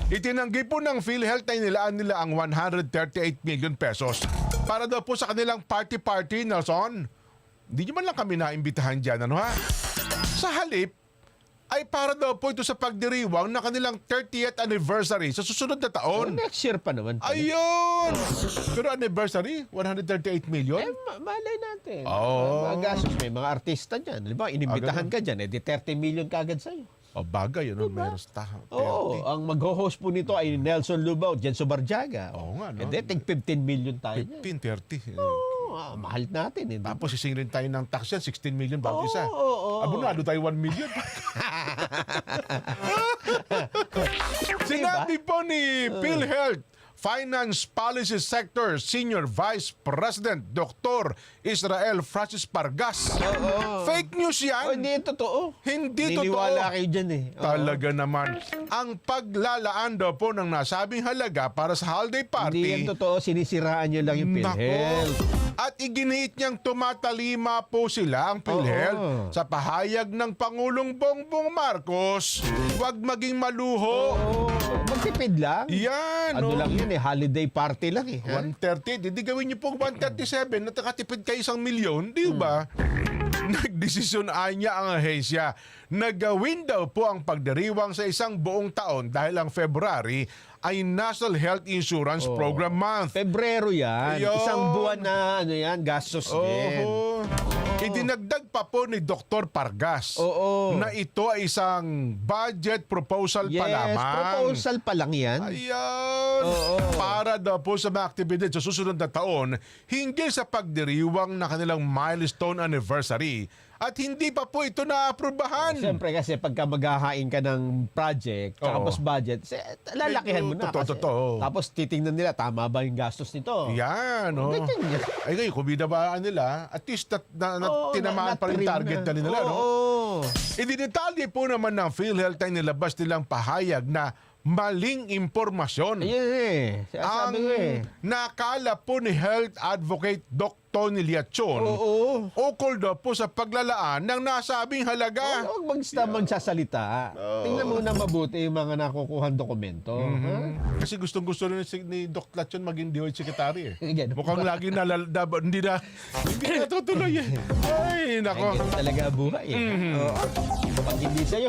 Itinanggi po ng PhilHealth na inilaan nila ang 138 million pesos para daw po sa kanilang party-party, Nelson. Hindi nyo man lang kami naimbitahan dyan, ano ha? Sa halip, ay para daw po ito sa pagdiriwang ng kanilang 30th anniversary sa susunod na taon. Next year pa naman. Ayun! Pero anniversary, 138 million? Malay natin. Oo. Mga gastos, may mga artista dyan. Halimbawa, inimbitahan ka dyan, 30 million kagad sa'yo. O bagay, ano, meron sa Oo, ang mag-host po nito ay Nelson Lubao, Jenso Barjaga. Oo nga, no? Tig 15 million tayo. 15, 30. Mahal natin. Tapos sisingilin tayo ng tax yan, 16 million bawat isa. Abunado tayo 1 million. Sinabi po ni PhilHealth Finance Policy Sector Senior Vice President Dr. Israel Francis Pargas. Fake news yan. Hindi totoo. Hindi Niniwala totoo. kayo dyan eh. Talaga naman. Ang paglalaan daw po ng nasabing halaga para sa holiday party. Hindi yan totoo. Sinisiraan nyo lang yung PhilHealth. At iginiit niyang tumatalima po sila ang PhilHealth sa pahayag ng Pangulong Bongbong Marcos. Huwag maging maluho. Magtipid lang. Yan. Ano lang yun eh, holiday party lang eh. 130. Hindi gawin niyo po 137 na nakatipid kayo 1 milyon. Di ba? Nagdesisyon niya ang ahensya na gawin daw po ang pagdiriwang sa isang buong taon dahil ang February ay National Health Insurance Program Month. Pebrero yan. Ayun. Isang buwan na gastos din. Idinagdag pa po ni Dr. Pargas na ito ay isang budget proposal pa lamang. Proposal pa lang yan. Ayan. Para daw po sa mga aktibidad sa susunod na taon hinggil sa pagdiriwang na kanilang milestone anniversary. At hindi pa po ito naaprubahan. Siyempre kasi pagka maghahain ka ng project, tapos budget, lalakihan mo na. Totoo. Tapos titingnan nila, tama ba yung gastos nito? Yan, Ay ngayon, kung binabaan nila, at least tinamaan pa rin target na nila, no? Idinitalye po naman ng PhilHealth ay nilabas nilang pahayag na maling impormasyon. Ayun Ang sabi ko nakala po ni Health Advocate Dr. Tony Liachon ukol daw po sa paglalaan ng nasabing halaga. Huwag magsasalita. Tingnan mo na mabuti yung mga nakukuhan dokumento. Kasi gustong-gusto rin ni Dr. Liachon maging DOH Secretary. Mukhang ba? lagi hindi na tutuloy. Ay, nako. Ay, ganun talaga buhay. Pag hindi sa'yo,